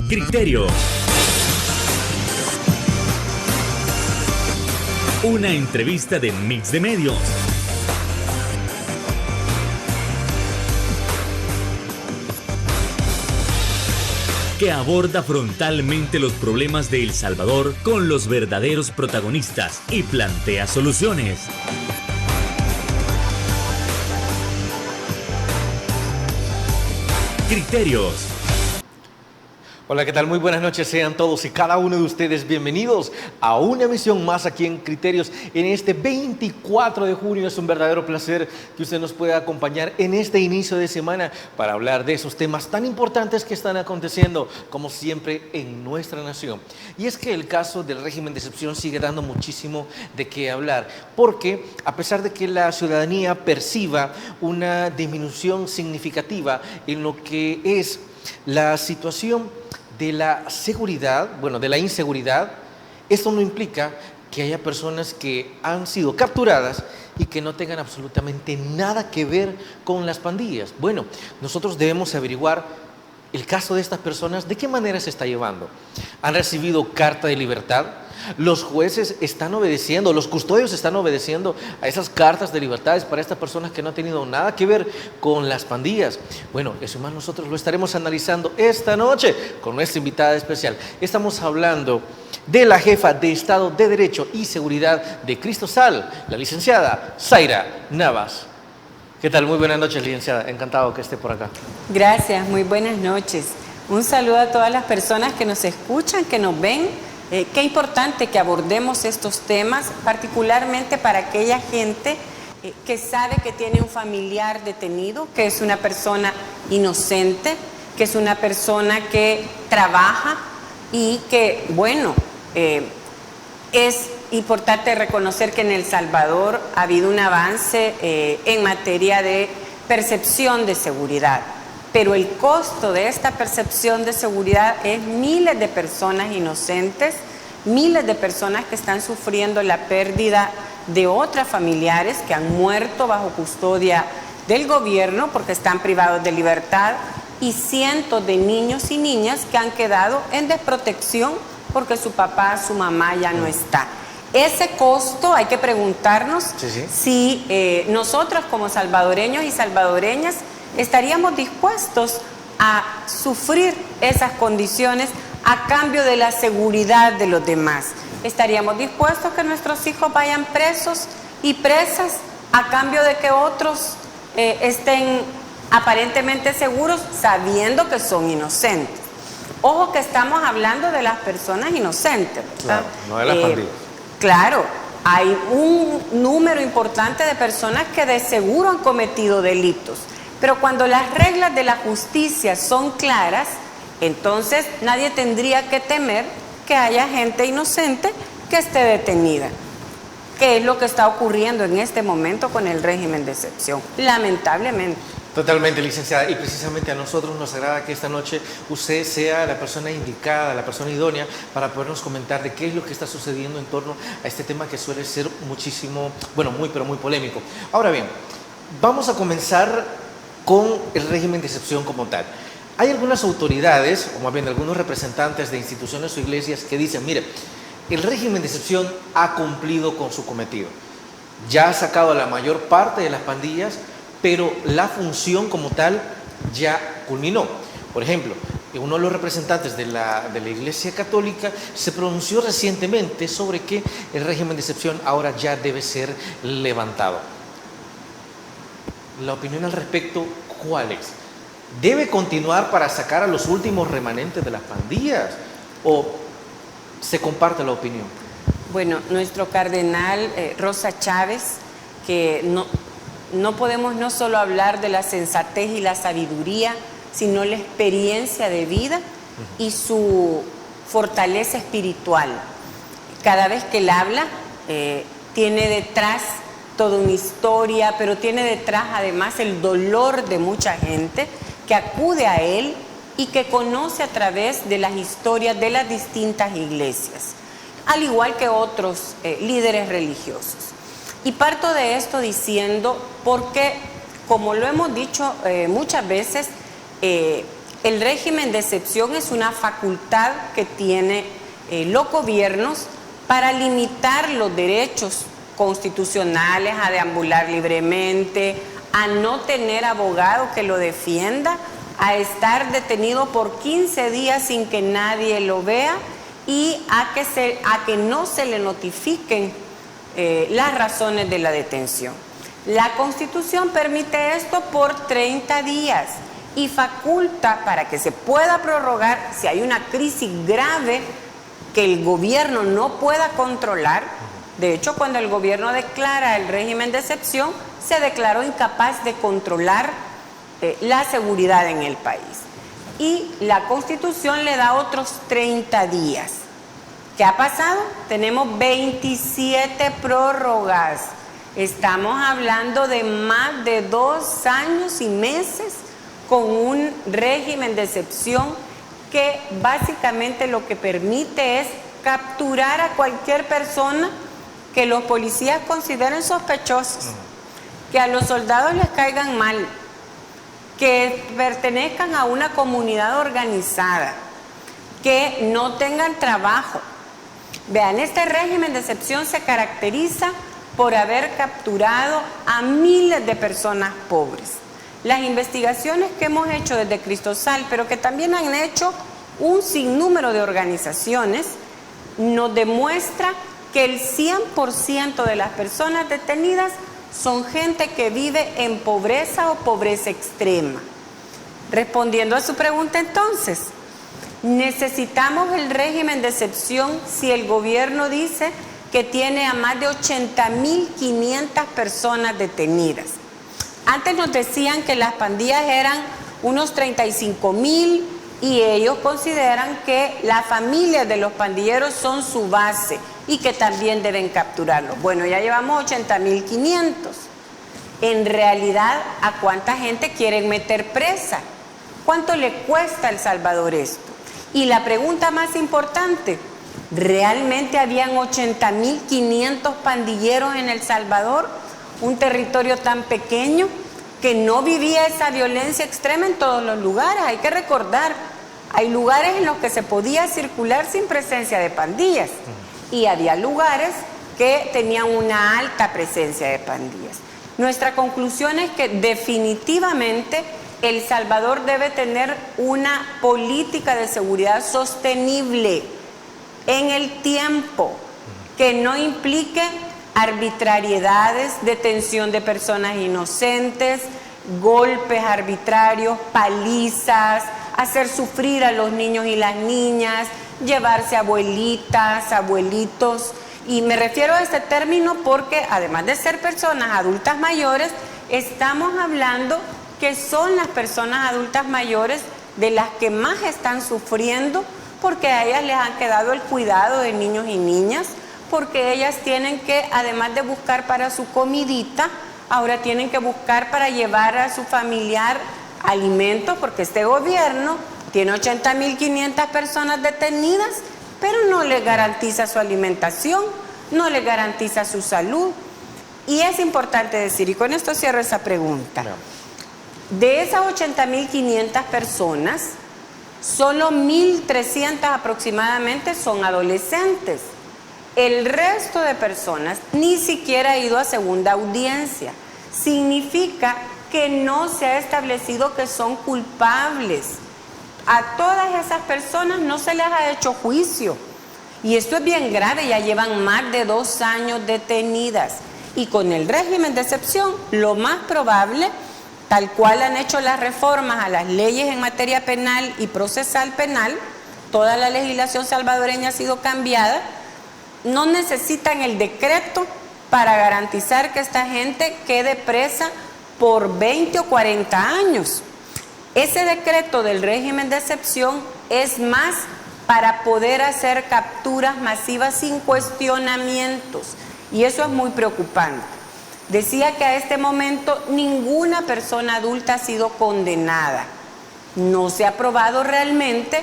Criterio. Una entrevista de Mix de Medios. Que aborda frontalmente los problemas de El Salvador con los verdaderos protagonistas y plantea soluciones. Criterios. Hola, ¿qué tal? Muy buenas noches, sean todos y cada uno de ustedes bienvenidos a una emisión más aquí en Criterios en este 24 de junio. Es un verdadero placer que usted nos pueda acompañar en este inicio de semana para hablar de esos temas tan importantes que están aconteciendo, como siempre, en nuestra nación. Y es que el caso del régimen de excepción sigue dando muchísimo de qué hablar, porque a pesar de que la ciudadanía perciba una disminución significativa en lo que es la situación de la seguridad, de la inseguridad, esto no implica que haya personas que han sido capturadas y que no tengan absolutamente nada que ver con las pandillas. Bueno, nosotros debemos averiguar el caso de estas personas, de qué manera se está llevando. ¿Han recibido carta de libertad? ¿Los jueces están obedeciendo, los custodios están obedeciendo a esas cartas de libertades para estas personas que no han tenido nada que ver con las pandillas? Bueno, eso más nosotros lo estaremos analizando esta noche con nuestra invitada especial. Estamos hablando de la jefa de Estado de Derecho y Seguridad de Cristosal, la licenciada Zaira Navas. ¿Qué tal? Muy buenas noches, licenciada. Encantado que esté por acá. Gracias, muy buenas noches. Un saludo a todas las personas que nos escuchan, que nos ven. Qué importante que abordemos estos temas, particularmente para aquella gente que sabe que tiene un familiar detenido, que es una persona inocente, que es una persona que trabaja y que, es importante reconocer que en El Salvador ha habido un avance en materia de percepción de seguridad. Pero el costo de esta percepción de seguridad es miles de personas inocentes, miles de personas que están sufriendo la pérdida de otras familiares que han muerto bajo custodia del gobierno porque están privados de libertad, y cientos de niños y niñas que han quedado en desprotección porque su papá, su mamá ya no está. Ese costo hay que preguntarnos si nosotros como salvadoreños y salvadoreñas estaríamos dispuestos a sufrir esas condiciones a cambio de la seguridad de los demás. ¿Estaríamos dispuestos a que nuestros hijos vayan presos y presas a cambio de que otros estén aparentemente seguros sabiendo que son inocentes? Ojo que estamos hablando de las personas inocentes, ¿verdad? Claro, no de las pandillas. Claro, hay un número importante de personas que de seguro han cometido delitos. Pero cuando las reglas de la justicia son claras, entonces nadie tendría que temer que haya gente inocente que esté detenida. ¿Qué es lo que está ocurriendo en este momento con el régimen de excepción? Lamentablemente. Totalmente, licenciada, y precisamente a nosotros nos agrada que esta noche usted sea la persona indicada, la persona idónea para podernos comentar de qué es lo que está sucediendo en torno a este tema que suele ser muchísimo, muy polémico. Ahora bien, vamos a comenzar con el régimen de excepción como tal. Hay algunas autoridades, o más bien algunos representantes de instituciones o iglesias que dicen, mire, el régimen de excepción ha cumplido con su cometido. Ya ha sacado a la mayor parte de las pandillas, pero la función como tal ya culminó. Por ejemplo, uno de los representantes de la Iglesia Católica se pronunció recientemente sobre que el régimen de excepción ahora ya debe ser levantado. La opinión al respecto, ¿cuál es? ¿Debe continuar para sacar a los últimos remanentes de las pandillas? ¿O se comparte la opinión? Bueno, nuestro cardenal Rosa Chávez, que no podemos no solo hablar de la sensatez y la sabiduría, sino la experiencia de vida y su fortaleza espiritual. Cada vez que él habla, tiene detrás toda una historia, pero tiene detrás además el dolor de mucha gente que acude a él y que conoce a través de las historias de las distintas iglesias, al igual que otros líderes religiosos. Y parto de esto diciendo, porque como lo hemos dicho muchas veces, El régimen de excepción es una facultad que tienen los gobiernos para limitar los derechos constitucionales a deambular libremente, a no tener abogado que lo defienda, a estar detenido por 15 días sin que nadie lo vea y a que no se le notifiquen las razones de la detención. La Constitución permite esto por 30 días y faculta para que se pueda prorrogar si hay una crisis grave que el gobierno no pueda controlar. De hecho, cuando el gobierno declara el régimen de excepción, se declaró incapaz de controlar la seguridad en el país. Y la Constitución le da otros 30 días. ¿Qué ha pasado? Tenemos 27 prórrogas. Estamos hablando de más de 2 años y meses con un régimen de excepción que básicamente lo que permite es capturar a cualquier persona que los policías consideren sospechosos, que a los soldados les caigan mal, que pertenezcan a una comunidad organizada, que no tengan trabajo. Vean, este régimen de excepción se caracteriza por haber capturado a miles de personas pobres. Las investigaciones que hemos hecho desde Cristosal, pero que también han hecho un sinnúmero de organizaciones, nos demuestra que el 100% de las personas detenidas son gente que vive en pobreza o pobreza extrema. Respondiendo a su pregunta entonces, necesitamos el régimen de excepción si el gobierno dice que tiene a más de 80.500 personas detenidas. Antes nos decían que las pandillas eran unos 35.000 y ellos consideran que las familias de los pandilleros son su base y que también deben capturarlos. Bueno, ya llevamos 80.500. En realidad, ¿a cuánta gente quieren meter presa? ¿Cuánto le cuesta a El Salvador esto? Y la pregunta más importante, ¿realmente habían 80.500 pandilleros en El Salvador? Un territorio tan pequeño que no vivía esa violencia extrema en todos los lugares. Hay que recordar, hay lugares en los que se podía circular sin presencia de pandillas y había lugares que tenían una alta presencia de pandillas. Nuestra conclusión es que definitivamente El Salvador debe tener una política de seguridad sostenible en el tiempo, que no implique arbitrariedades, detención de personas inocentes, golpes arbitrarios, palizas, hacer sufrir a los niños y las niñas, llevarse abuelitas, abuelitos. Y me refiero a este término porque además de ser personas adultas mayores, estamos hablando que son las personas adultas mayores de las que más están sufriendo porque a ellas les han quedado el cuidado de niños y niñas, porque ellas tienen que, además de buscar para su comidita, ahora tienen que buscar para llevar a su familiar alimentos, porque este gobierno tiene 80.500 personas detenidas, pero no les garantiza su alimentación, no les garantiza su salud. Y es importante decir, y con esto cierro esa pregunta, de esas 80.500 personas, solo 1.300 aproximadamente son adolescentes. El resto de personas ni siquiera ha ido a segunda audiencia. Significa que no se ha establecido que son culpables. A todas esas personas no se les ha hecho juicio. Y esto es bien grave, ya llevan más de 2 años detenidas. Y con el régimen de excepción, lo más probable, tal cual han hecho las reformas a las leyes en materia penal y procesal penal, toda la legislación salvadoreña ha sido cambiada, no necesitan el decreto para garantizar que esta gente quede presa por 20 o 40 años. Ese decreto del régimen de excepción es más para poder hacer capturas masivas sin cuestionamientos, y eso es muy preocupante. Decía que a este momento ninguna persona adulta ha sido condenada. No se ha probado realmente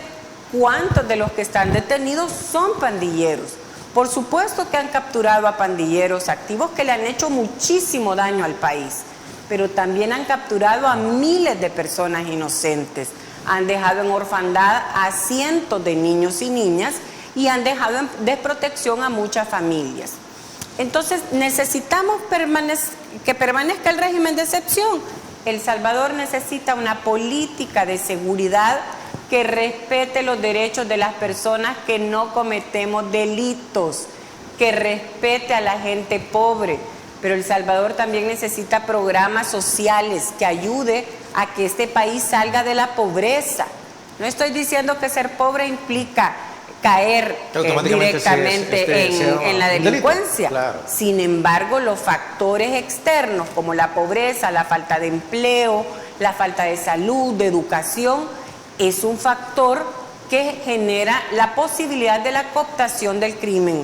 cuántos de los que están detenidos son pandilleros. Por supuesto que han capturado a pandilleros activos que le han hecho muchísimo daño al país, pero también han capturado a miles de personas inocentes, han dejado en orfandad a cientos de niños y niñas y han dejado en desprotección a muchas familias. Entonces necesitamos que permanezca el régimen de excepción. El Salvador necesita una política de seguridad que respete los derechos de las personas que no cometemos delitos, que respete a la gente pobre. Pero El Salvador también necesita programas sociales que ayude a que este país salga de la pobreza. No estoy diciendo que ser pobre implica caer directamente en la delincuencia. Claro. Sin embargo, los factores externos como la pobreza, la falta de empleo, la falta de salud, de educación, es un factor que genera la posibilidad de la cooptación del crimen,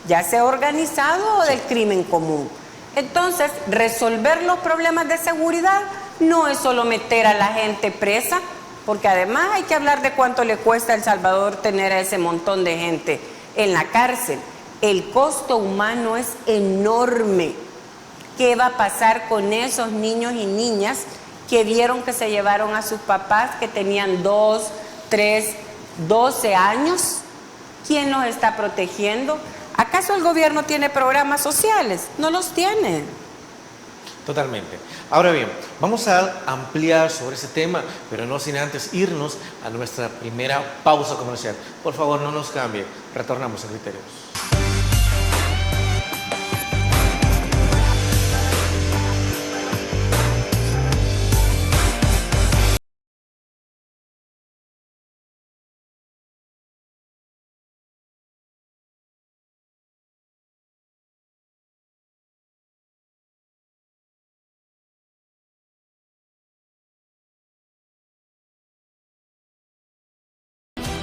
ya sea organizado o del crimen común. Entonces, resolver los problemas de seguridad no es solo meter a la gente presa, porque además hay que hablar de cuánto le cuesta a El Salvador tener a ese montón de gente en la cárcel. El costo humano es enorme. ¿Qué va a pasar con esos niños y niñas que vieron que se llevaron a sus papás que tenían 2, 3, 12 años? ¿Quién los está protegiendo? ¿Acaso el gobierno tiene programas sociales? No los tiene. Totalmente. Ahora bien, vamos a ampliar sobre ese tema, pero no sin antes irnos a nuestra primera pausa comercial. Por favor, no nos cambie. Retornamos a Criterios.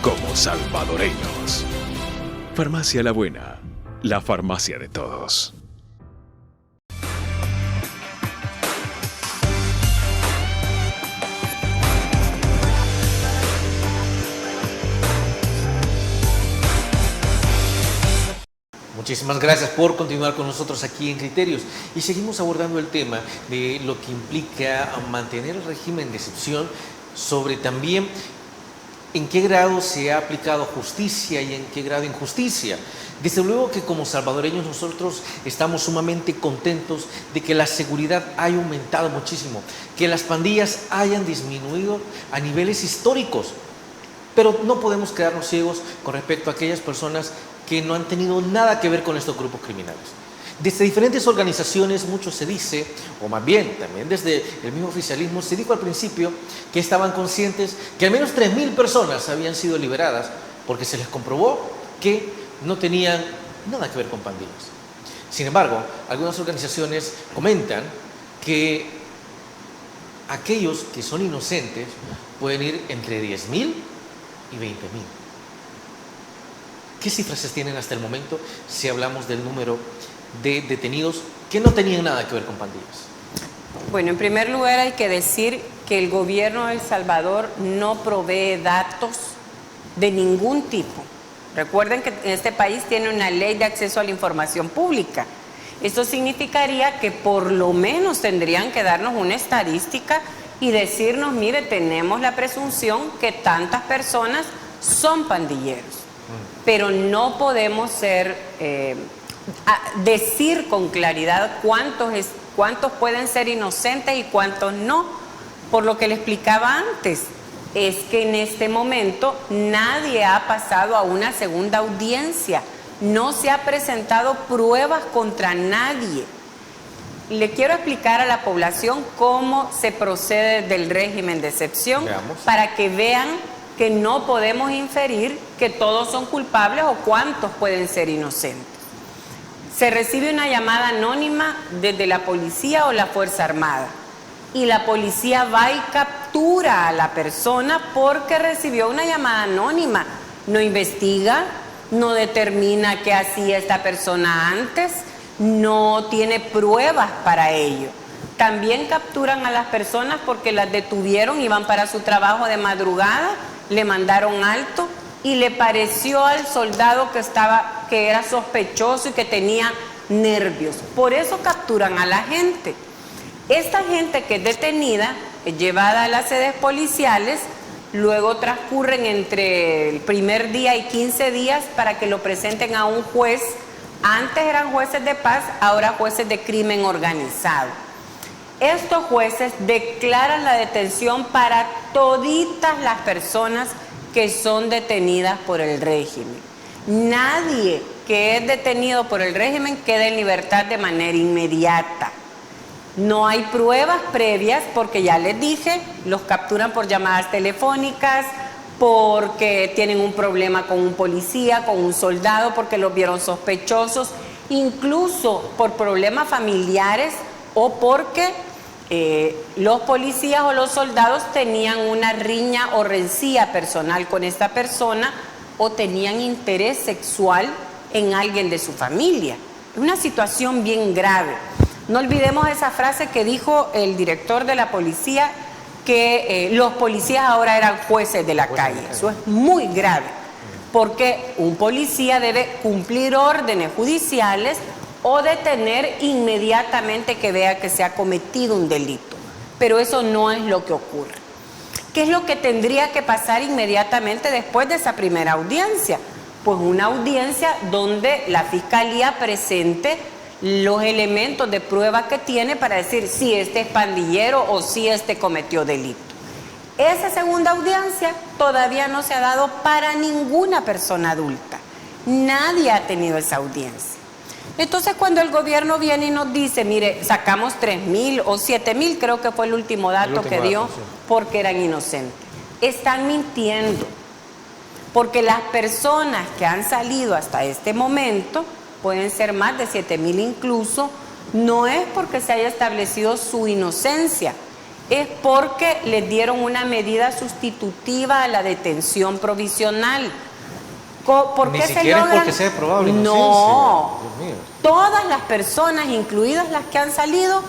Como salvadoreños. Farmacia La Buena, la farmacia de todos. Muchísimas gracias por continuar con nosotros aquí en Criterios y seguimos abordando el tema de lo que implica mantener el régimen de excepción, sobre también en qué grado se ha aplicado justicia y en qué grado injusticia. Desde luego que como salvadoreños nosotros estamos sumamente contentos de que la seguridad haya aumentado muchísimo, que las pandillas hayan disminuido a niveles históricos, pero no podemos quedarnos ciegos con respecto a aquellas personas que no han tenido nada que ver con estos grupos criminales. Desde diferentes organizaciones mucho se dice, o más bien también desde el mismo oficialismo, se dijo al principio que estaban conscientes que al menos 3.000 personas habían sido liberadas porque se les comprobó que no tenían nada que ver con pandillas. Sin embargo, algunas organizaciones comentan que aquellos que son inocentes pueden ir entre 10.000 y 20.000. ¿Qué cifras se tienen hasta el momento si hablamos del número de detenidos que no tenían nada que ver con pandillas? Bueno, en primer lugar hay que decir que el gobierno de El Salvador no provee datos de ningún tipo. Recuerden que este país tiene una ley de acceso a la información pública. Esto significaría que por lo menos tendrían que darnos una estadística y decirnos, mire, tenemos la presunción que tantas personas son pandilleros. Pero no podemos decir con claridad cuántos pueden ser inocentes y cuántos no. Por lo que le explicaba antes, es que en este momento nadie ha pasado a una segunda audiencia, no se ha presentado pruebas contra nadie. Le quiero explicar a la población cómo se procede del régimen de excepción. Veamos. Para que vean que no podemos inferir que todos son culpables o cuántos pueden ser inocentes. Se recibe una llamada anónima desde la policía o la Fuerza Armada y la policía va y captura a la persona porque recibió una llamada anónima. No investiga, no determina qué hacía esta persona antes, no tiene pruebas para ello. También capturan a las personas porque las detuvieron y van para su trabajo de madrugada, le mandaron alto y le pareció al soldado que era sospechoso y que tenía nervios. Por eso capturan a la gente. Esta gente que es detenida, es llevada a las sedes policiales, luego transcurren entre el primer día y 15 días para que lo presenten a un juez. Antes eran jueces de paz, ahora jueces de crimen organizado. Estos jueces declaran la detención para toditas las personas que son detenidas por el régimen. Nadie que es detenido por el régimen queda en libertad de manera inmediata. No hay pruebas previas porque ya les dije, los capturan por llamadas telefónicas, porque tienen un problema con un policía, con un soldado, porque los vieron sospechosos, incluso por problemas familiares o porque los policías o los soldados tenían una riña o rencilla personal con esta persona o tenían interés sexual en alguien de su familia. Es una situación bien grave. No olvidemos esa frase que dijo el director de la policía, que los policías ahora eran jueces de la calle. Eso es muy grave, porque un policía debe cumplir órdenes judiciales o detener inmediatamente que vea que se ha cometido un delito. Pero eso no es lo que ocurre. ¿Qué es lo que tendría que pasar inmediatamente después de esa primera audiencia? Pues una audiencia donde la fiscalía presente los elementos de prueba que tiene para decir si este es pandillero o si este cometió delito. Esa segunda audiencia todavía no se ha dado para ninguna persona adulta. Nadie ha tenido esa audiencia. Entonces, cuando el gobierno viene y nos dice, mire, sacamos 3,000 o 7,000, creo que fue el último dato que dio, porque eran inocentes. Están mintiendo, porque las personas que han salido hasta este momento, pueden ser más de 7,000 incluso, no es porque se haya establecido su inocencia, es porque les dieron una medida sustitutiva a la detención provisional. ¿Por qué se logra? Porque sea probable inocencia. No, todas las personas, incluidas las que han salido,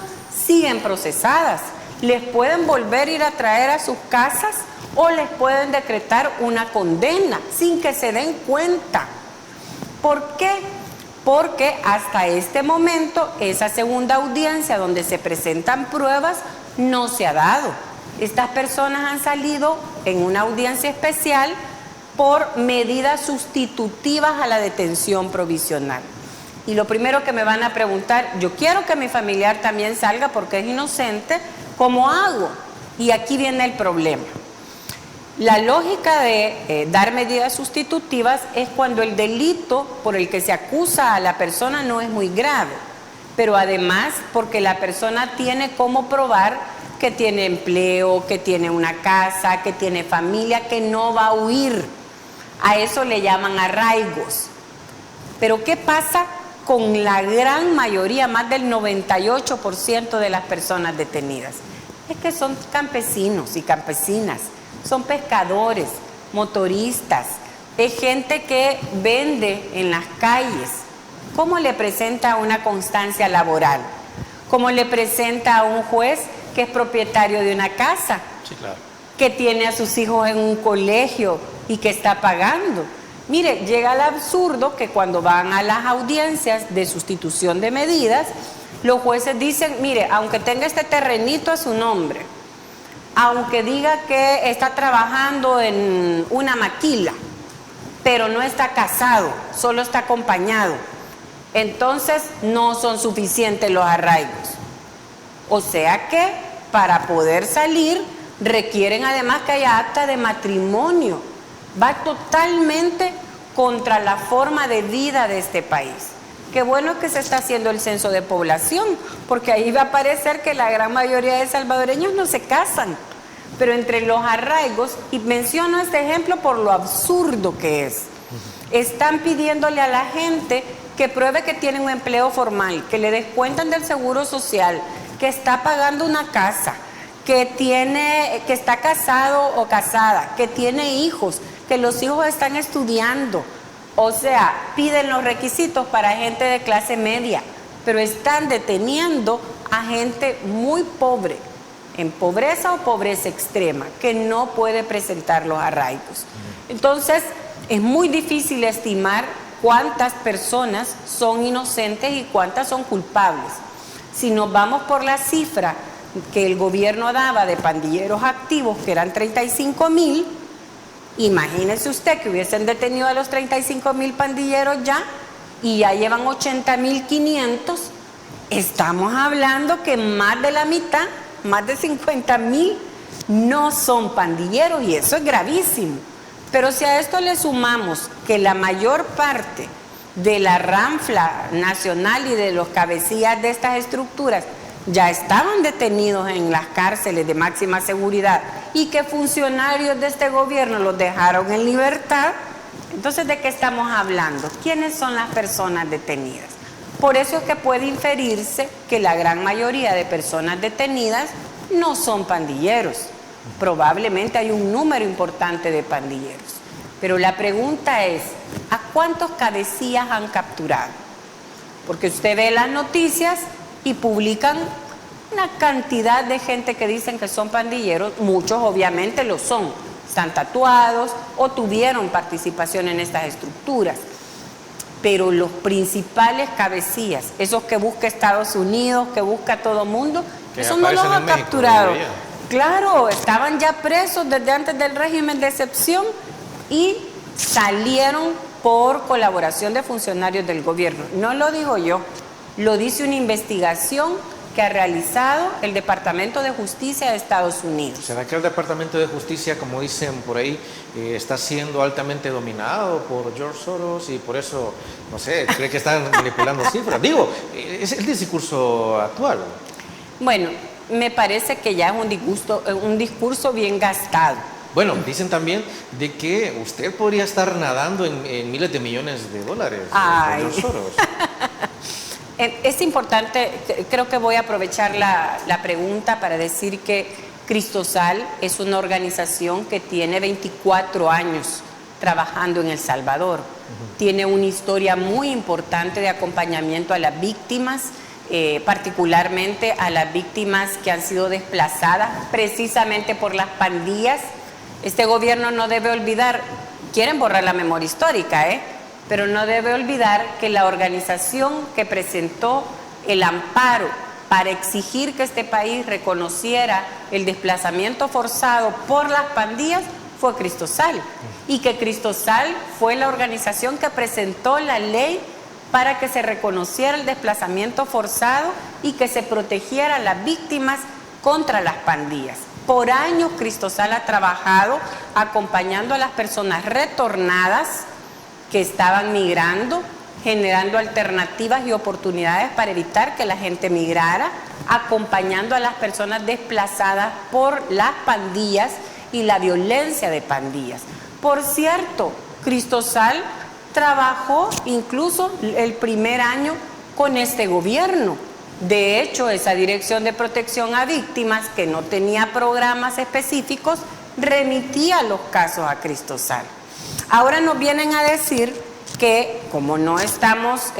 siguen procesadas. Les pueden volver a ir a traer a sus casas o les pueden decretar una condena sin que se den cuenta. ¿Por qué? Porque hasta este momento esa segunda audiencia donde se presentan pruebas no se ha dado. Estas personas han salido en una audiencia especial por medidas sustitutivas a la detención provisional. Y lo primero que me van a preguntar, yo quiero que mi familiar también salga porque es inocente, ¿cómo hago? Y aquí viene el problema. La lógica de dar medidas sustitutivas es cuando el delito por el que se acusa a la persona no es muy grave, pero además porque la persona tiene cómo probar que tiene empleo, que tiene una casa, que tiene familia, que no va a huir. A eso le llaman arraigos. Pero ¿qué pasa con la gran mayoría, más del 98% de las personas detenidas? Es que son campesinos y campesinas. Son pescadores, motoristas, es gente que vende en las calles. ¿Cómo le presenta una constancia laboral? ¿Cómo le presenta a un juez que es propietario de una casa? Sí, claro. Que tiene a sus hijos en un colegio y que está pagando. Mire, llega al absurdo que cuando van a las audiencias de sustitución de medidas, los jueces dicen, mire, aunque tenga este terrenito a su nombre, aunque diga que está trabajando en una maquila, pero no está casado, solo está acompañado, entonces no son suficientes los arraigos. O sea que para poder salir requieren además que haya acta de matrimonio. Va totalmente contra la forma de vida de este país. Qué bueno que se está haciendo el censo de población, porque ahí va a aparecer que la gran mayoría de salvadoreños no se casan. Pero entre los arraigos, y menciono este ejemplo por lo absurdo que es, están pidiéndole a la gente que pruebe que tiene un empleo formal, que le descuentan del seguro social, que está pagando una casa, que está casado o casada, que tiene hijos, que los hijos están estudiando. O sea, piden los requisitos para gente de clase media, pero están deteniendo a gente muy pobre, en pobreza o pobreza extrema, que no puede presentar los arraigos. Entonces, es muy difícil estimar cuántas personas son inocentes y cuántas son culpables. Si nos vamos por la cifra que el gobierno daba de pandilleros activos, que eran 35,000, imagínese usted que hubiesen detenido a los 35,000 pandilleros ya, y ya llevan 80,500, estamos hablando que más de la mitad, más de 50,000, no son pandilleros, y eso es gravísimo. Pero si a esto le sumamos que la mayor parte de la ranfla nacional y de los cabecillas de estas estructuras ya estaban detenidos en las cárceles de máxima seguridad y que funcionarios de este gobierno los dejaron en libertad, entonces ¿de qué estamos hablando? ¿Quiénes son las personas detenidas? Por eso es que puede inferirse que la gran mayoría de personas detenidas no son pandilleros. Probablemente hay un número importante de pandilleros. Pero la pregunta es, ¿a cuántos cabecillas han capturado? Porque usted ve las noticias y publican una cantidad de gente que dicen que son pandilleros, muchos obviamente lo son, están tatuados o tuvieron participación en estas estructuras. Pero los principales cabecillas, esos que busca Estados Unidos, que busca todo mundo, esos no los han capturado. Claro, estaban ya presos desde antes del régimen de excepción y salieron por colaboración de funcionarios del gobierno. No lo digo yo, lo dice una investigación que ha realizado el Departamento de Justicia de Estados Unidos. ¿Será que el Departamento de Justicia, como dicen por ahí, está siendo altamente dominado por George Soros y por eso, no sé, cree que están manipulando cifras? Digo, es el discurso actual. Bueno, me parece que ya es un discurso bien gastado. Bueno, dicen también de que usted podría estar nadando en miles de millones de dólares por George Soros. Es importante, creo que voy a aprovechar la pregunta para decir que Cristosal es una organización que tiene 24 años trabajando en El Salvador. Tiene una historia muy importante de acompañamiento a las víctimas, particularmente a las víctimas que han sido desplazadas precisamente por las pandillas. Este gobierno no debe olvidar, quieren borrar la memoria histórica, pero no debe olvidar que la organización que presentó el amparo para exigir que este país reconociera el desplazamiento forzado por las pandillas fue Cristosal, y que Cristosal fue la organización que presentó la ley para que se reconociera el desplazamiento forzado y que se protegiera a las víctimas contra las pandillas. Por años Cristosal ha trabajado acompañando a las personas retornadas que estaban migrando, generando alternativas y oportunidades para evitar que la gente migrara, acompañando a las personas desplazadas por las pandillas y la violencia de pandillas. Por cierto, Cristosal trabajó incluso el primer año con este gobierno. De hecho, esa Dirección de Protección a Víctimas, que no tenía programas específicos, remitía los casos a Cristosal. Ahora nos vienen a decir que como no estamos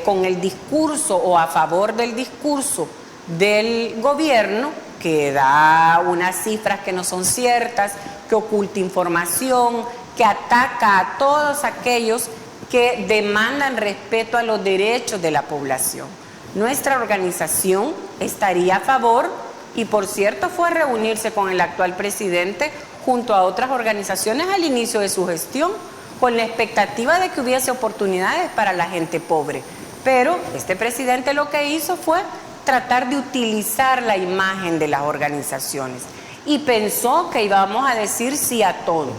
con el discurso o a favor del discurso del gobierno, que da unas cifras que no son ciertas, que oculta información, que ataca a todos aquellos que demandan respeto a los derechos de la población. Nuestra organización estaría a favor y, por cierto, fue a reunirse con el actual presidente junto a otras organizaciones al inicio de su gestión, con la expectativa de que hubiese oportunidades para la gente pobre. Pero este presidente lo que hizo fue tratar de utilizar la imagen de las organizaciones y pensó que íbamos a decir sí a todo.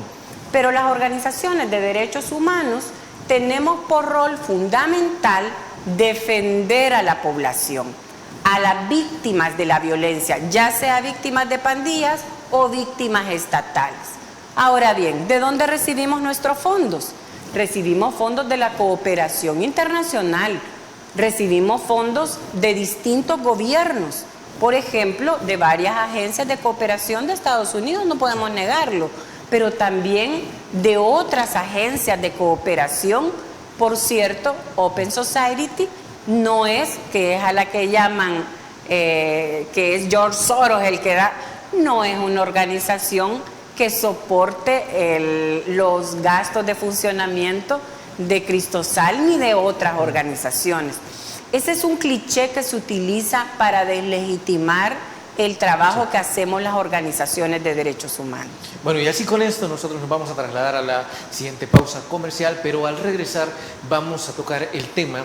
Pero las organizaciones de derechos humanos tenemos por rol fundamental defender a la población, a las víctimas de la violencia, ya sea víctimas de pandillas o víctimas estatales. Ahora bien, ¿de dónde recibimos nuestros fondos? Recibimos fondos de la cooperación internacional, recibimos fondos de distintos gobiernos, por ejemplo, de varias agencias de cooperación de Estados Unidos, no podemos negarlo, pero también de otras agencias de cooperación. Por cierto, Open Society no es, que es a la que llaman, que es George Soros el que da, no es una organización que soporte los gastos de funcionamiento de Cristosal ni de otras organizaciones. Ese es un cliché que se utiliza para deslegitimar el trabajo que hacemos las organizaciones de derechos humanos. Bueno, y así con esto nosotros nos vamos a trasladar a la siguiente pausa comercial, pero al regresar vamos a tocar el tema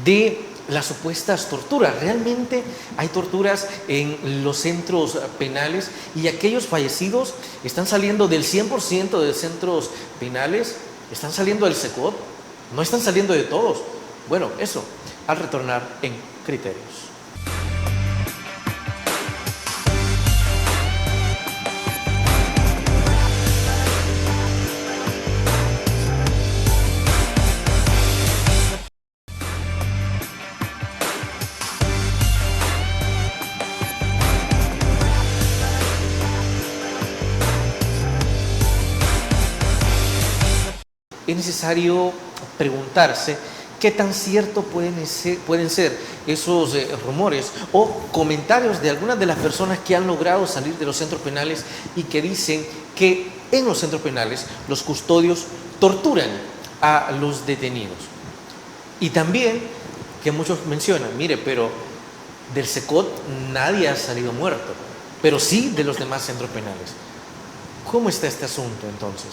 de las supuestas torturas. ¿Realmente hay torturas en los centros penales? ¿Y aquellos fallecidos están saliendo del 100% de centros penales? ¿Están saliendo del SECOT? ¿No están saliendo de todos? Bueno, eso al retornar en Criterios. Es necesario preguntarse qué tan cierto pueden ser esos rumores o comentarios de algunas de las personas que han logrado salir de los centros penales y que dicen que en los centros penales los custodios torturan a los detenidos. Y también que muchos mencionan, mire, pero del SECOT nadie ha salido muerto, pero sí de los demás centros penales. ¿Cómo está este asunto entonces?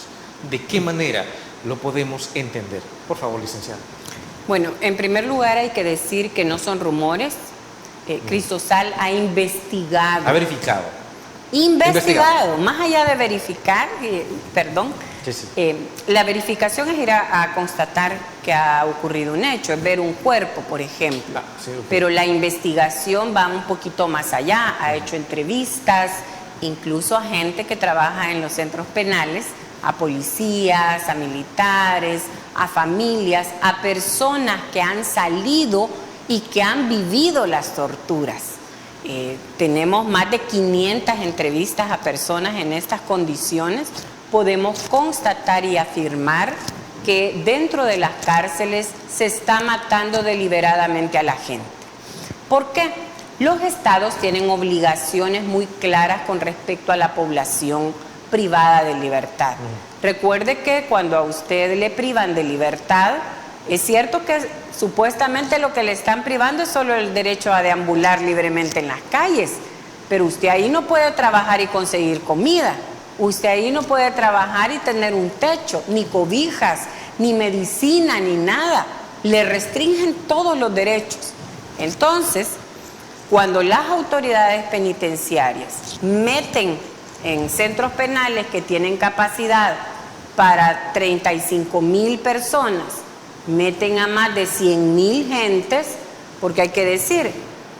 ¿De qué manera lo podemos entender? Por favor, licenciado. Bueno, en primer lugar hay que decir que no son rumores. Cristosal ha investigado. Ha verificado. Investigado. Más allá de verificar, Sí, sí. La verificación es ir a constatar que ha ocurrido un hecho, es ver un cuerpo, por ejemplo. Sí, okay. Pero la investigación va un poquito más allá. Ha hecho entrevistas, incluso a gente que trabaja en los centros penales, a policías, a militares, a familias, a personas que han salido y que han vivido las torturas. Tenemos más de 500 entrevistas a personas en estas condiciones. Podemos constatar y afirmar que dentro de las cárceles se está matando deliberadamente a la gente. ¿Por qué? Los estados tienen obligaciones muy claras con respecto a la población privada de libertad. Recuerde que cuando a usted le privan de libertad, es cierto que supuestamente lo que le están privando es solo el derecho a deambular libremente en las calles, pero usted ahí no puede trabajar y conseguir comida, usted ahí no puede trabajar y tener un techo, ni cobijas, ni medicina, ni nada. Le restringen todos los derechos. Entonces, cuando las autoridades penitenciarias meten en centros penales que tienen capacidad para 35,000 personas, meten a más de 100,000 gentes, porque hay que decir,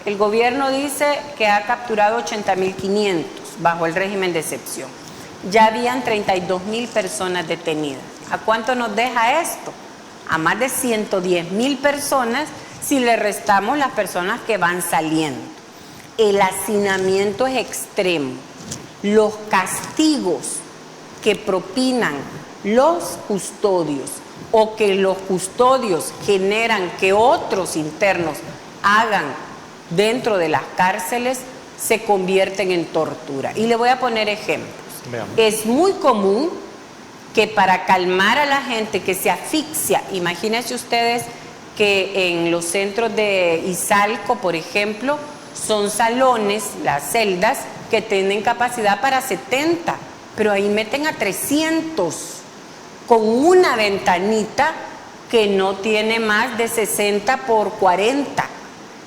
el gobierno dice que ha capturado 80,500 bajo el régimen de excepción. Ya habían 32,000 personas detenidas. ¿A cuánto nos deja esto? A más de 110,000 personas si le restamos las personas que van saliendo. El hacinamiento es extremo. Los castigos que propinan los custodios o que los custodios generan que otros internos hagan dentro de las cárceles se convierten en tortura. Y le voy a poner ejemplos. Veamos. Es muy común que para calmar a la gente que se asfixia, imagínense ustedes que en los centros de Izalco, por ejemplo, son salones, las celdas, que tienen capacidad para 70, pero ahí meten a 300 con una ventanita que no tiene más de 60 por 40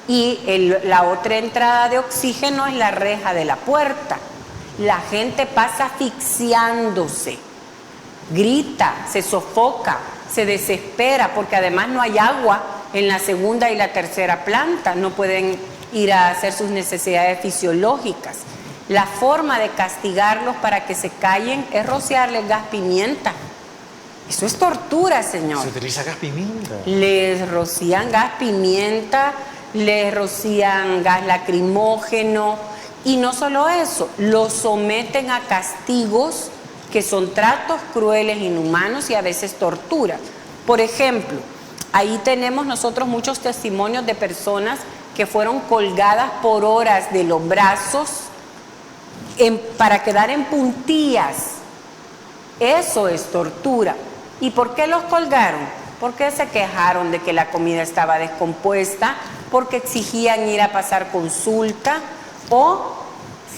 y la otra entrada de oxígeno es la reja de la puerta. La gente pasa asfixiándose, grita, se sofoca, se desespera porque además no hay agua en la segunda y la tercera planta, no pueden ir a hacer sus necesidades fisiológicas. La forma de castigarlos para que se callen es rociarles gas pimienta. Eso es tortura, señor. Se utiliza gas pimienta. Les rocían gas pimienta, les rocían gas lacrimógeno y no solo eso, los someten a castigos que son tratos crueles, inhumanos y a veces tortura. Por ejemplo, ahí tenemos nosotros muchos testimonios de personas que fueron colgadas por horas de los brazos para quedar en puntillas. Eso es tortura. ¿Y por qué los colgaron? Porque se quejaron de que la comida estaba descompuesta, porque exigían ir a pasar consulta o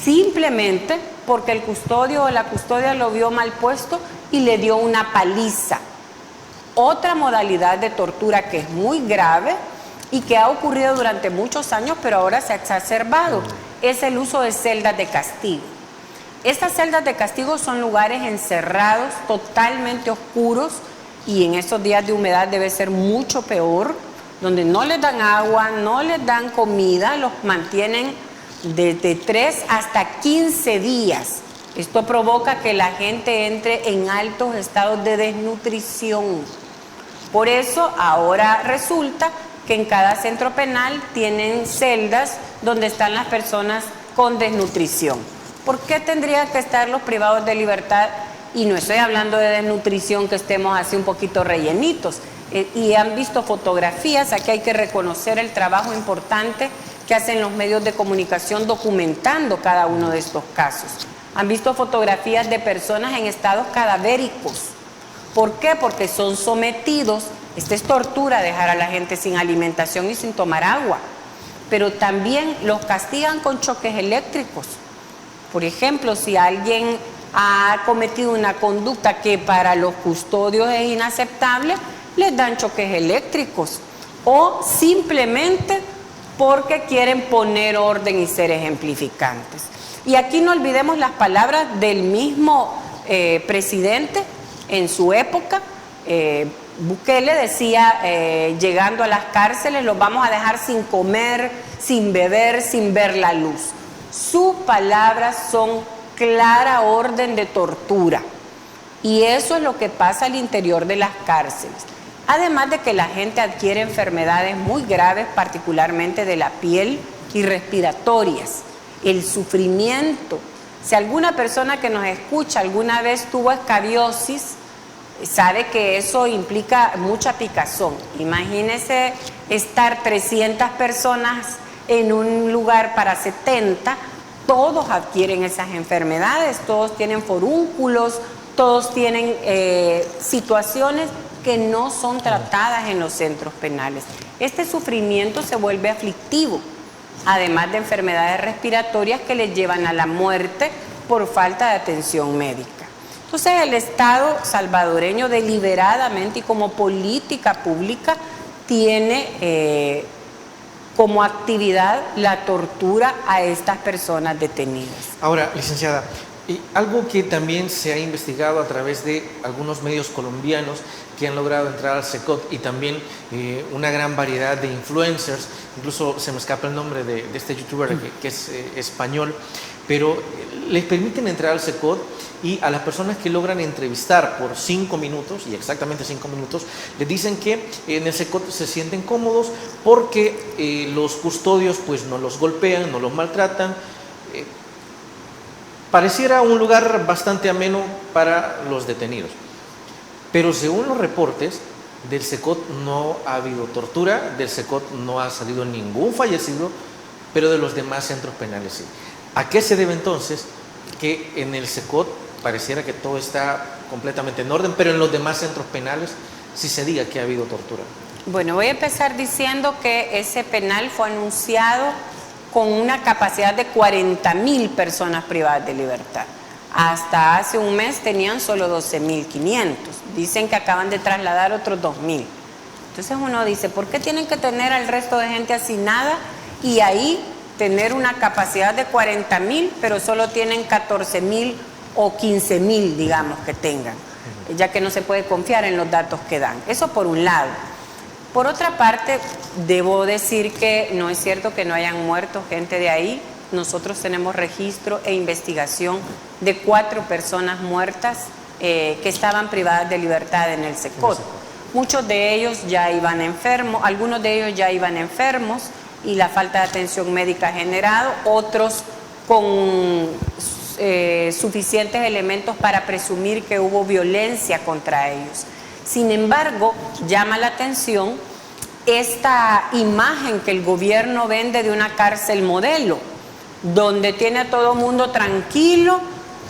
simplemente porque el custodio o la custodia lo vio mal puesto y le dio una paliza. Otra modalidad de tortura que es muy grave y que ha ocurrido durante muchos años, pero ahora se ha exacerbado, es el uso de celdas de castigo. Estas celdas de castigo son lugares encerrados, totalmente oscuros, y en estos días de humedad debe ser mucho peor, donde no les dan agua, no les dan comida, los mantienen desde 3 hasta 15 días. Esto provoca que la gente entre en altos estados de desnutrición. Por eso ahora resulta que en cada centro penal tienen celdas donde están las personas con desnutrición. ¿Por qué tendrían que estar los privados de libertad? Y no estoy hablando de desnutrición que estemos así un poquito rellenitos. Y han visto fotografías, aquí hay que reconocer el trabajo importante que hacen los medios de comunicación documentando cada uno de estos casos. Han visto fotografías de personas en estados cadavéricos. ¿Por qué? Porque son sometidos, esta es tortura, dejar a la gente sin alimentación y sin tomar agua, pero también los castigan con choques eléctricos. Por ejemplo, si alguien ha cometido una conducta que para los custodios es inaceptable, les dan choques eléctricos, o simplemente porque quieren poner orden y ser ejemplificantes. Y aquí no olvidemos las palabras del mismo presidente en su época. Bukele decía, llegando a las cárceles, los vamos a dejar sin comer, sin beber, sin ver la luz. Sus palabras son clara orden de tortura. Y eso es lo que pasa al interior de las cárceles. Además de que la gente adquiere enfermedades muy graves, particularmente de la piel y respiratorias. El sufrimiento. Si alguna persona que nos escucha alguna vez tuvo escabiosis, sabe que eso implica mucha picazón. Imagínese estar 300 personas en un lugar para 70, todos adquieren esas enfermedades, todos tienen forúnculos, todos tienen situaciones que no son tratadas en los centros penales. Este sufrimiento se vuelve aflictivo, además de enfermedades respiratorias que les llevan a la muerte por falta de atención médica. Entonces el Estado salvadoreño deliberadamente y como política pública tiene como actividad la tortura a estas personas detenidas. Ahora, licenciada, algo que también se ha investigado a través de algunos medios colombianos que han logrado entrar al CECOT y también una gran variedad de influencers, incluso se me escapa el nombre de este youtuber que es español, pero les permiten entrar al CECOT y a las personas que logran entrevistar por 5 minutos, y exactamente 5 minutos, les dicen que en el CECOT se sienten cómodos porque los custodios pues no los golpean, no los maltratan. Pareciera un lugar bastante ameno para los detenidos. Pero según los reportes, del CECOT no ha habido tortura, del CECOT no ha salido ningún fallecido, pero de los demás centros penales sí. ¿A qué se debe entonces que en el CECOT pareciera que todo está completamente en orden, pero en los demás centros penales sí se diga que ha habido tortura? Bueno, voy a empezar diciendo que ese penal fue anunciado con una capacidad de 40.000 personas privadas de libertad. Hasta hace un mes tenían solo 12.500. Dicen que acaban de trasladar otros 2.000. Entonces uno dice, ¿por qué tienen que tener al resto de gente hacinada y ahí tener una capacidad de 40.000, pero solo tienen 14.000 o 15.000, digamos, que tengan? Ya que no se puede confiar en los datos que dan. Eso por un lado. Por otra parte, debo decir que no es cierto que no hayan muerto gente de ahí. Nosotros tenemos registro e investigación de 4 personas muertas que estaban privadas de libertad en el CECOT. Muchos de ellos ya iban enfermos, algunos de ellos ya iban enfermos y la falta de atención médica ha generado, otros con suficientes elementos para presumir que hubo violencia contra ellos. Sin embargo, llama la atención esta imagen que el gobierno vende de una cárcel modelo, donde tiene a todo mundo tranquilo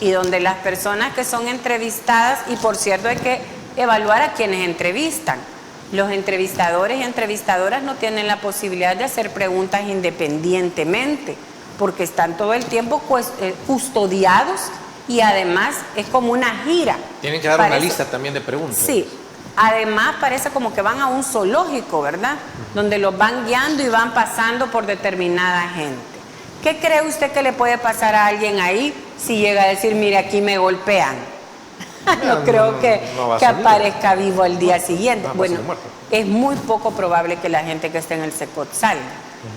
y donde las personas que son entrevistadas, y por cierto hay que evaluar a quienes entrevistan. Los entrevistadores y entrevistadoras no tienen la posibilidad de hacer preguntas independientemente. porque están todo el tiempo custodiados y además es como una gira. Tienen que dar una lista también de preguntas. Sí, además parece como que van a un zoológico, ¿verdad? Donde los van guiando y van pasando por determinada gente. ¿Qué cree usted que le puede pasar a alguien ahí si llega a decir, mire, aquí me golpean? No creo que aparezca vivo al día siguiente. Bueno, es muy poco probable que la gente que esté en el Secot salga.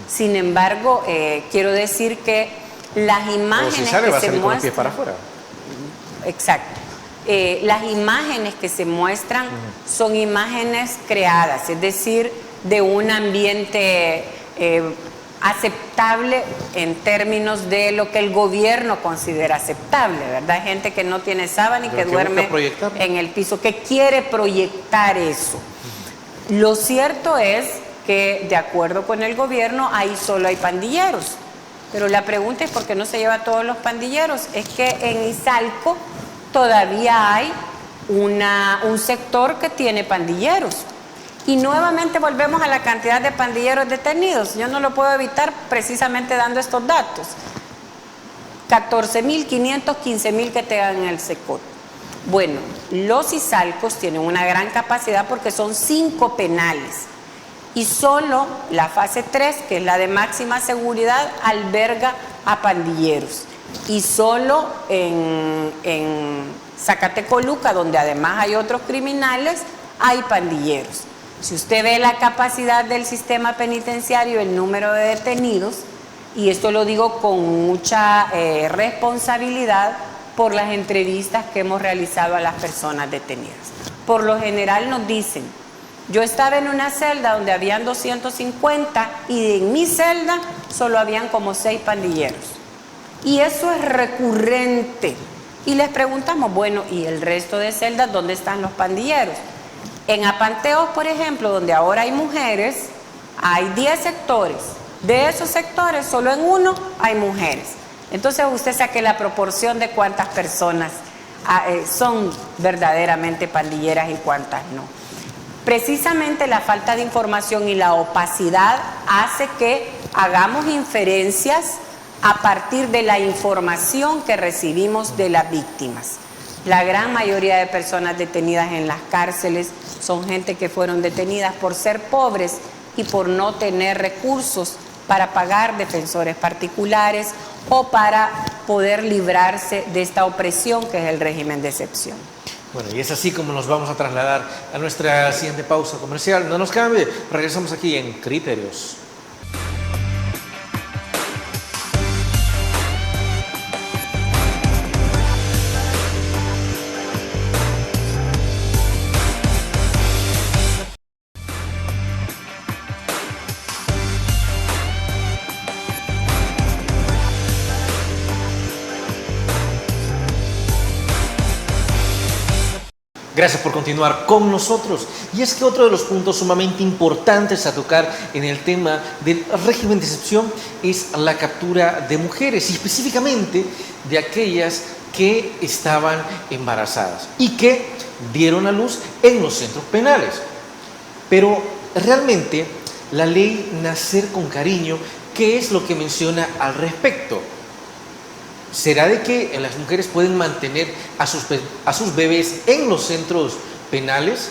Sin embargo, quiero decir que las imágenes si sale, que va a se salir con los pies muestran... para afuera. Exacto. Las imágenes que se muestran son imágenes creadas, es decir, de un ambiente aceptable en términos de lo que el gobierno considera aceptable, ¿verdad? Hay gente que no tiene sábana y que duerme en el piso, que quiere proyectar eso. Lo cierto es que, de acuerdo con el gobierno, ahí solo hay pandilleros. Pero la pregunta es ¿por qué no se lleva a todos los pandilleros? Es que en Izalco todavía hay un sector que tiene pandilleros. Y nuevamente volvemos a la cantidad de pandilleros detenidos. Yo no lo puedo evitar precisamente dando estos datos. 14.500, 15.000 que tengan en el Secot. Bueno, los Izalcos tienen una gran capacidad porque son 5 penales. Y solo la fase 3, que es la de máxima seguridad, alberga a pandilleros. Y solo en Zacatecoluca, donde además hay otros criminales, hay pandilleros. Si usted ve la capacidad del sistema penitenciario, el número de detenidos, y esto lo digo con mucha responsabilidad por las entrevistas que hemos realizado a las personas detenidas. Por lo general nos dicen, yo estaba en una celda donde habían 250 y en mi celda solo habían como 6 pandilleros. Y eso es recurrente. Y les preguntamos, bueno, ¿y el resto de celdas dónde están los pandilleros? En Apanteos, por ejemplo, donde ahora hay mujeres, hay 10 sectores. De esos sectores, solo en uno hay mujeres. Entonces usted saque la proporción de cuántas personas son verdaderamente pandilleras y cuántas no. Precisamente la falta de información y la opacidad hace que hagamos inferencias a partir de la información que recibimos de las víctimas. La gran mayoría de personas detenidas en las cárceles son gente que fueron detenidas por ser pobres y por no tener recursos para pagar defensores particulares o para poder librarse de esta opresión que es el régimen de excepción. Bueno, y es así como nos vamos a trasladar a nuestra siguiente pausa comercial. No nos cambie, regresamos aquí en Criterios. Gracias por continuar con nosotros. Y es que otro de los puntos sumamente importantes a tocar en el tema del régimen de excepción es la captura de mujeres, y específicamente de aquellas que estaban embarazadas y que dieron a luz en los centros penales. Pero realmente la ley Nacer con Cariño, ¿qué es lo que menciona al respecto? ¿Será de que las mujeres pueden mantener a sus bebés en los centros penales?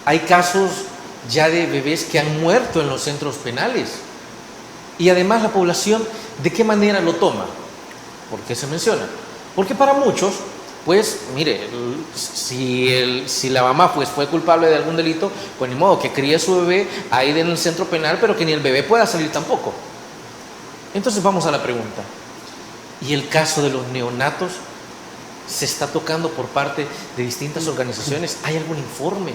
Hay casos ya de bebés que han muerto en los centros penales. Y además la población, ¿de qué manera lo toma? ¿Por qué se menciona? Porque para muchos, pues, mire, si la mamá pues, fue culpable de algún delito, pues ni modo, que críe a su bebé ahí en el centro penal, pero que ni el bebé pueda salir tampoco. Entonces vamos a la pregunta. ¿Y el caso de los neonatos se está tocando por parte de distintas organizaciones? ¿Hay algún informe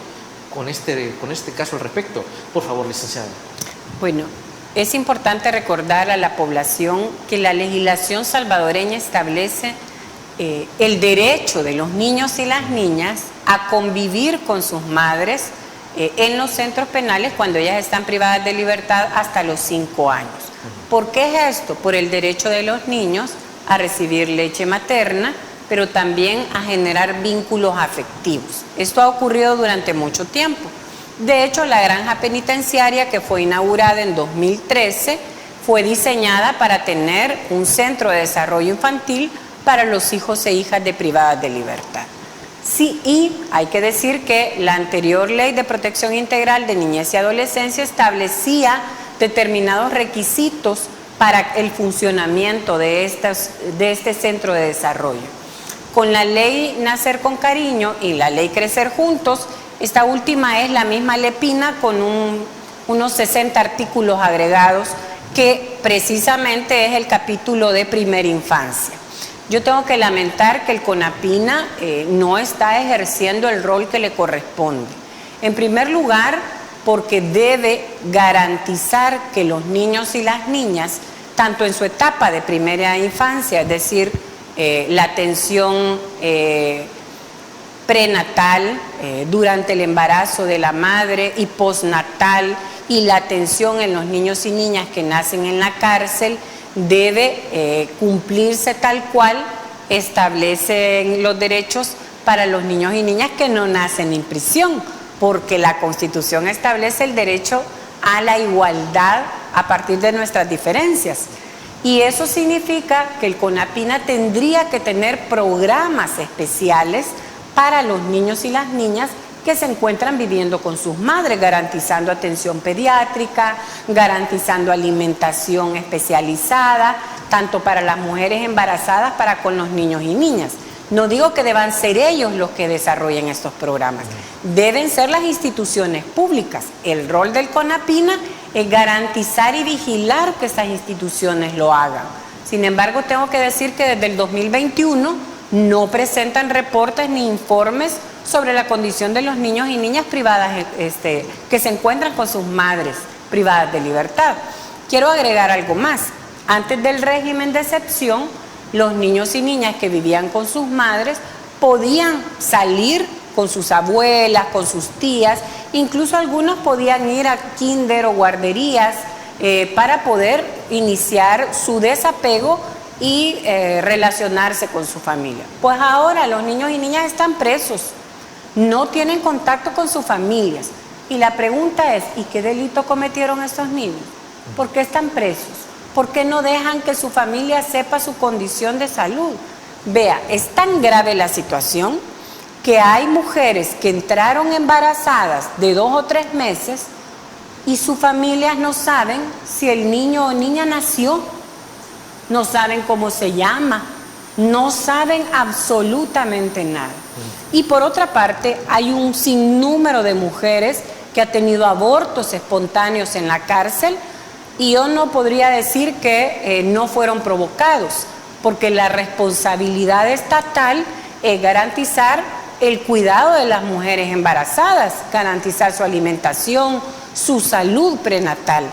con este caso al respecto? Por favor, licenciada. Bueno, es importante recordar a la población que la legislación salvadoreña establece el derecho de los niños y las niñas a convivir con sus madres en los centros penales cuando ellas están privadas de libertad hasta los 5 años. ¿Por qué es esto? Por el derecho de los niños a recibir leche materna, pero también a generar vínculos afectivos. Esto ha ocurrido durante mucho tiempo. De hecho, la granja penitenciaria que fue inaugurada en 2013 fue diseñada para tener un centro de desarrollo infantil para los hijos e hijas de privadas de libertad. Sí, y hay que decir que la anterior Ley de Protección Integral de Niñez y Adolescencia establecía determinados requisitos para el funcionamiento de este centro de desarrollo. Con la Ley Nacer con Cariño y la Ley Crecer Juntos, esta última es la misma LEPINA con unos 60 artículos agregados que precisamente es el capítulo de primera infancia. Yo tengo que lamentar que el CONAPINA no está ejerciendo el rol que le corresponde. En primer lugar, porque debe garantizar que los niños y las niñas, tanto en su etapa de primera infancia, es decir, la atención prenatal, durante el embarazo de la madre y postnatal, y la atención en los niños y niñas que nacen en la cárcel, debe cumplirse tal cual establecen los derechos para los niños y niñas que no nacen en prisión, porque la Constitución establece el derecho a la igualdad a partir de nuestras diferencias. Y eso significa que el CONAPINA tendría que tener programas especiales para los niños y las niñas que se encuentran viviendo con sus madres, garantizando atención pediátrica, garantizando alimentación especializada, tanto para las mujeres embarazadas para con los niños y niñas. No digo que deban ser ellos los que desarrollen estos programas, deben ser las instituciones públicas. El rol del CONAPINA es garantizar y vigilar que esas instituciones lo hagan. Sin embargo, tengo que decir que desde el 2021 no presentan reportes ni informes sobre la condición de los niños y niñas privadas que se encuentran con sus madres privadas de libertad. Quiero agregar algo más. Antes del régimen de excepción, los niños y niñas que vivían con sus madres podían salir con sus abuelas, con sus tías, incluso algunos podían ir a kinder o guarderías para poder iniciar su desapego y relacionarse con su familia. Pues ahora los niños y niñas están presos, no tienen contacto con sus familias. Y la pregunta es, ¿y qué delito cometieron estos niños? ¿Por qué están presos? ¿Por qué no dejan que su familia sepa su condición de salud? Vea, es tan grave la situación que hay mujeres que entraron embarazadas de 2 o 3 meses y sus familias no saben si el niño o niña nació, no saben cómo se llama, no saben absolutamente nada. Y por otra parte, hay un sinnúmero de mujeres que han tenido abortos espontáneos en la cárcel, y yo no podría decir que no fueron provocados, porque la responsabilidad estatal es garantizar el cuidado de las mujeres embarazadas, garantizar su alimentación, su salud prenatal.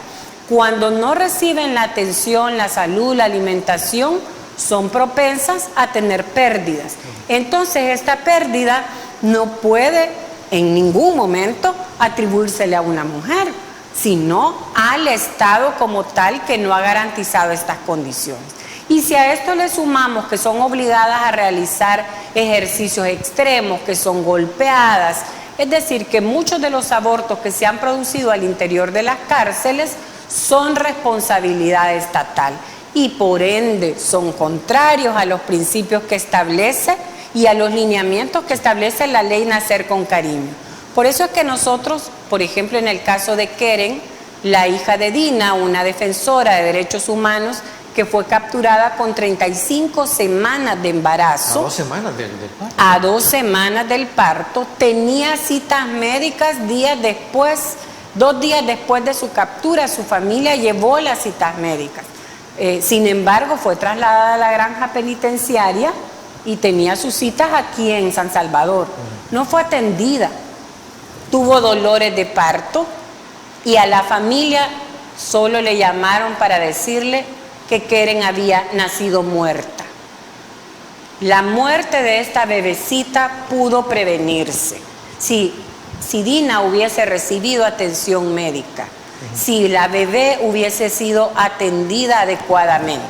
Cuando no reciben la atención, la salud, la alimentación, son propensas a tener pérdidas. Entonces, esta pérdida no puede en ningún momento atribuírsele a una mujer, sino al Estado como tal, que no ha garantizado estas condiciones. Y si a esto le sumamos que son obligadas a realizar ejercicios extremos, que son golpeadas, es decir, que muchos de los abortos que se han producido al interior de las cárceles son responsabilidad estatal y por ende son contrarios a los principios que establece y a los lineamientos que establece la ley Nacer con Cariño. Por eso es que nosotros, por ejemplo, en el caso de Keren, la hija de Dina, una defensora de derechos humanos, que fue capturada con 35 semanas de embarazo. A 2 semanas del parto. A 2 semanas del parto, tenía citas médicas días después, 2 días después de su captura, su familia llevó las citas médicas. Sin embargo, fue trasladada a la granja penitenciaria y tenía sus citas aquí en San Salvador. No fue atendida, tuvo dolores de parto y a la familia solo le llamaron para decirle que Keren había nacido muerta. La muerte de esta bebecita pudo prevenirse si Dina hubiese recibido atención médica, si la bebé hubiese sido atendida adecuadamente.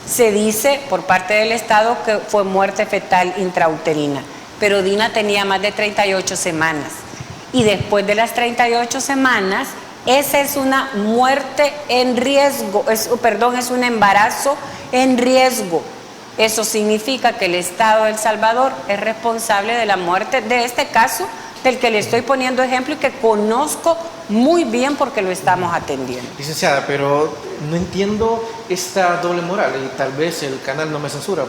Se dice por parte del Estado que fue muerte fetal intrauterina, pero Dina tenía más de 38 semanas y después de las 38 semanas Esa es una muerte en riesgo, es un embarazo en riesgo. Eso significa que el Estado de El Salvador es responsable de la muerte de este caso del que le estoy poniendo ejemplo y que conozco muy bien porque lo estamos atendiendo. Licenciada, pero no entiendo esta doble moral y tal vez el canal no me censura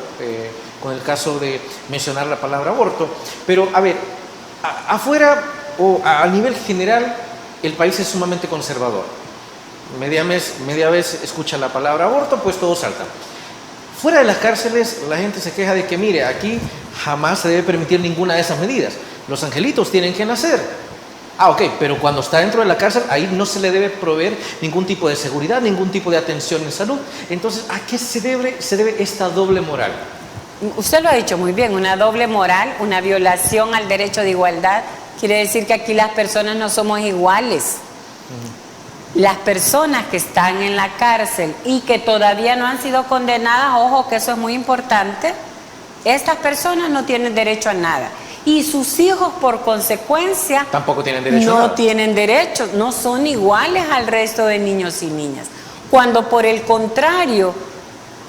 con el caso de mencionar la palabra aborto, pero a ver, afuera o a nivel general el país es sumamente conservador. Media vez escuchan la palabra aborto, pues todos saltan. Fuera de las cárceles la gente se queja de que mire, aquí jamás se debe permitir ninguna de esas medidas. Los angelitos tienen que nacer. Ok, pero cuando está dentro de la cárcel, ahí no se le debe proveer ningún tipo de seguridad, ningún tipo de atención en salud. Entonces, ¿a qué se debe esta doble moral? Usted lo ha dicho muy bien, una doble moral, una violación al derecho de igualdad. Quiere decir que aquí las personas no somos iguales. Las personas que están en la cárcel y que todavía no han sido condenadas, ojo que eso es muy importante, estas personas no tienen derecho a nada. Y sus hijos, por consecuencia, tampoco tienen derecho a no nada. tienen derecho, no son iguales al resto de niños y niñas. Cuando por el contrario,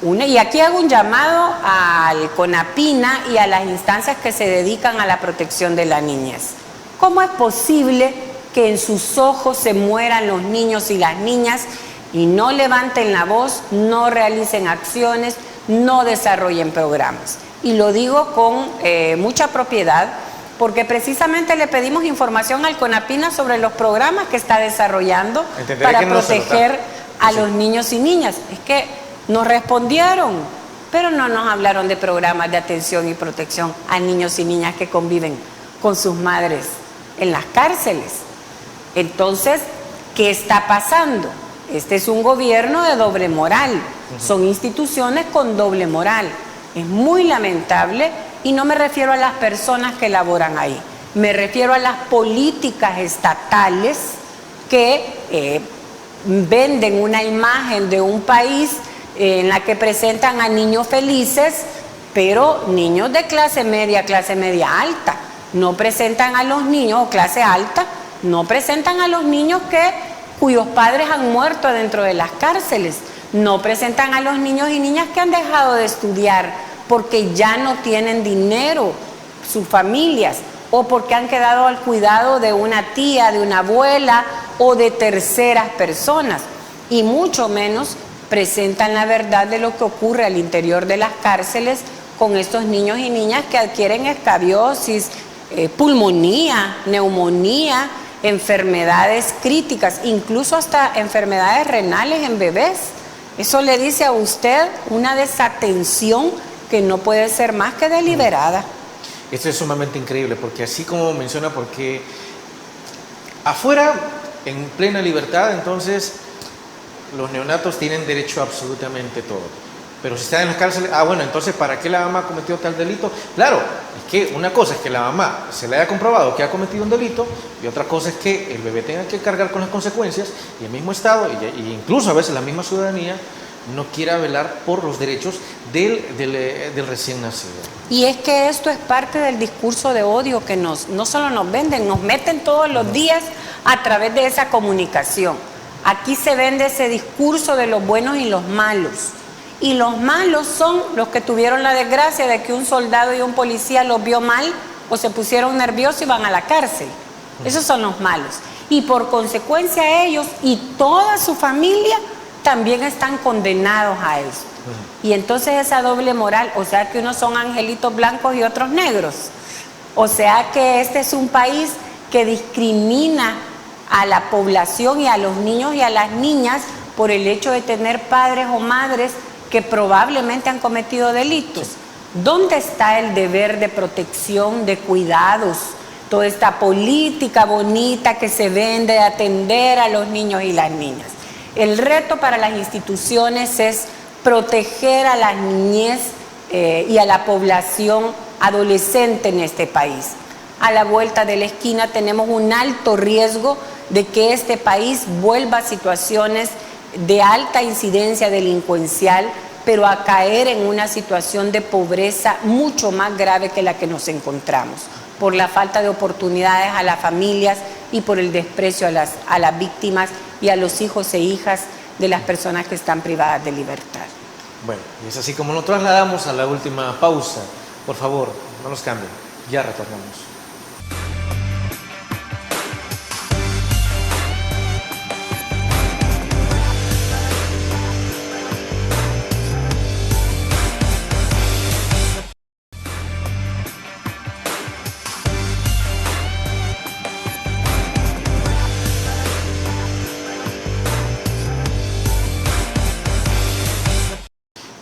y aquí hago un llamado al CONAPINA y a las instancias que se dedican a la protección de la niñez. ¿Cómo es posible que en sus ojos se mueran los niños y las niñas y no levanten la voz, no realicen acciones, no desarrollen programas? Y lo digo con mucha propiedad, porque precisamente le pedimos información al CONAPINA sobre los programas que está desarrollando para proteger a los niños y niñas. Es que nos respondieron, pero no nos hablaron de programas de atención y protección a niños y niñas que conviven con sus madres en las cárceles. Entonces, ¿qué está pasando? Este es un gobierno de doble moral, son instituciones con doble moral. Es muy lamentable y no me refiero a las personas que laboran ahí, me refiero a las políticas estatales que venden una imagen de un país en la que presentan a niños felices, pero niños de clase media alta. No presentan a los niños, o clase alta, no presentan a los niños cuyos padres han muerto dentro de las cárceles. No presentan a los niños y niñas que han dejado de estudiar porque ya no tienen dinero, sus familias, o porque han quedado al cuidado de una tía, de una abuela o de terceras personas. Y mucho menos presentan la verdad de lo que ocurre al interior de las cárceles con estos niños y niñas que adquieren escabiosis, pulmonía, neumonía, enfermedades críticas, incluso hasta enfermedades renales en bebés. Eso le dice a usted una desatención que no puede ser más que deliberada. Esto es sumamente increíble, porque así como menciona, porque afuera, en plena libertad, entonces los neonatos tienen derecho a absolutamente todo. Pero si están en las cárceles, bueno, entonces ¿para qué la mamá cometió tal delito? Claro, es que una cosa es que la mamá se le haya comprobado que ha cometido un delito y otra cosa es que el bebé tenga que cargar con las consecuencias y el mismo Estado, y incluso a veces la misma ciudadanía, no quiera velar por los derechos del recién nacido. Y es que esto es parte del discurso de odio que no solo nos venden, nos meten todos los días a través de esa comunicación. Aquí se vende ese discurso de los buenos y los malos. Y los malos son los que tuvieron la desgracia de que un soldado y un policía los vio mal o se pusieron nerviosos y van a la cárcel. Esos son los malos. Y por consecuencia ellos y toda su familia también están condenados a eso. Y entonces esa doble moral, o sea que unos son angelitos blancos y otros negros. O sea que este es un país que discrimina a la población y a los niños y a las niñas por el hecho de tener padres o madres que probablemente han cometido delitos. ¿Dónde está el deber de protección, de cuidados? Toda esta política bonita que se vende de atender a los niños y las niñas. El reto para las instituciones es proteger a la niñez y a la población adolescente en este país. A la vuelta de la esquina tenemos un alto riesgo de que este país vuelva a situaciones de alta incidencia delincuencial, pero a caer en una situación de pobreza mucho más grave que la que nos encontramos, por la falta de oportunidades a las familias y por el desprecio a las víctimas y a los hijos e hijas de las personas que están privadas de libertad. Bueno, y es así como nos trasladamos a la última pausa. Por favor, no nos cambien, ya retornamos.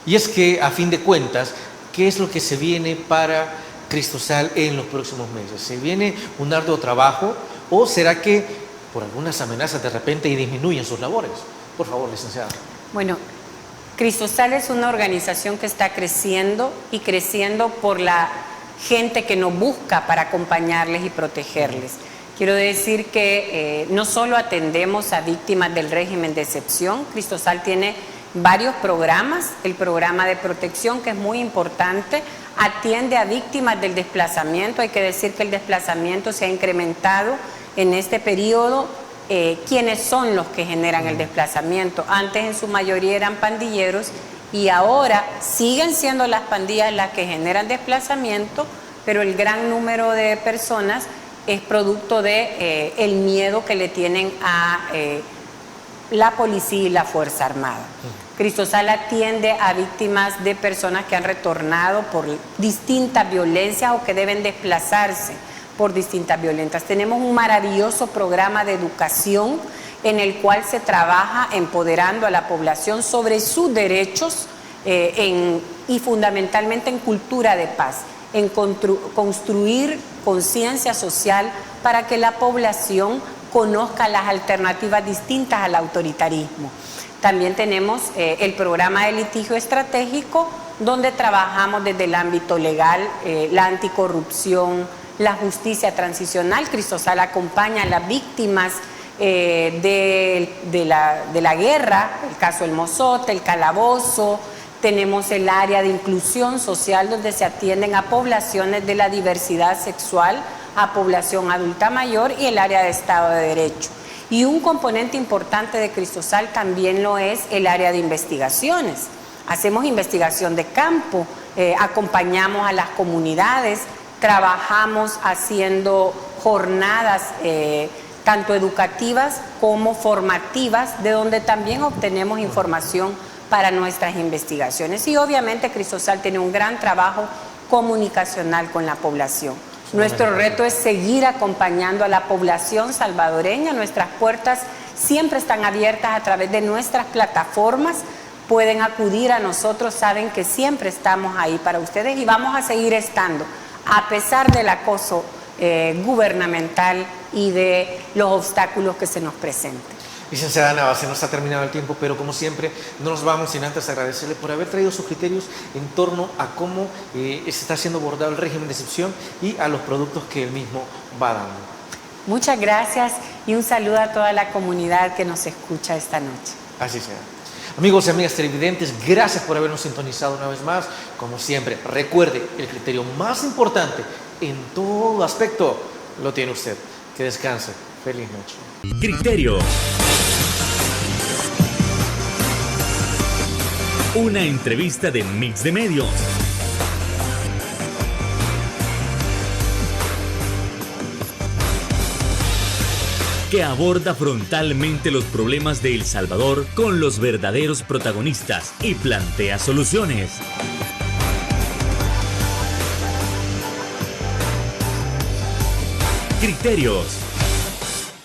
Y es que, a fin de cuentas, ¿qué es lo que se viene para Cristosal en los próximos meses? ¿Se viene un arduo trabajo o será que por algunas amenazas de repente disminuyen sus labores? Por favor, licenciada. Bueno, Cristosal es una organización que está creciendo y creciendo por la gente que nos busca para acompañarles y protegerles. Quiero decir que no solo atendemos a víctimas del régimen de excepción, Cristosal tiene varios programas. El programa de protección, que es muy importante, atiende a víctimas del desplazamiento. Hay que decir que el desplazamiento se ha incrementado en este periodo. ¿Quiénes son los que generan el desplazamiento? Antes en su mayoría eran pandilleros y ahora siguen siendo las pandillas las que generan desplazamiento, pero el gran número de personas es producto de el miedo que le tienen a la policía y la Fuerza Armada. Cristosal atiende a víctimas de personas que han retornado por distintas violencias o que deben desplazarse por distintas violencias. Tenemos un maravilloso programa de educación en el cual se trabaja empoderando a la población sobre sus derechos y fundamentalmente en cultura de paz, en construir conciencia social para que la población conozca las alternativas distintas al autoritarismo. También tenemos el programa de litigio estratégico, donde trabajamos desde el ámbito legal, la anticorrupción, la justicia transicional. Cristosal acompaña a las víctimas de la guerra, el caso del Mozote, el Calabozo. Tenemos el área de inclusión social, donde se atienden a poblaciones de la diversidad sexual, a población adulta mayor, y el área de Estado de Derecho. Y un componente importante de Cristosal también lo es el área de investigaciones. Hacemos investigación de campo, acompañamos a las comunidades, trabajamos haciendo jornadas tanto educativas como formativas, de donde también obtenemos información para nuestras investigaciones. Y obviamente Cristosal tiene un gran trabajo comunicacional con la población. Nuestro reto es seguir acompañando a la población salvadoreña. Nuestras puertas siempre están abiertas a través de nuestras plataformas. Pueden acudir a nosotros, saben que siempre estamos ahí para ustedes y vamos a seguir estando, a pesar del acoso gubernamental y de los obstáculos que se nos presenten. Licenciada Nava, se nos ha terminado el tiempo, pero como siempre no nos vamos sin antes agradecerle por haber traído sus criterios en torno a cómo se está siendo abordado el régimen de excepción y a los productos que él mismo va dando. Muchas gracias y un saludo a toda la comunidad que nos escucha esta noche. Así sea. Amigos y amigas televidentes, gracias por habernos sintonizado una vez más. Como siempre, recuerde, el criterio más importante en todo aspecto lo tiene usted. Que descanse. Feliz noche. Criterio. Una entrevista de Mix de Medios. Que aborda frontalmente los problemas de El Salvador con los verdaderos protagonistas y plantea soluciones. Criterios.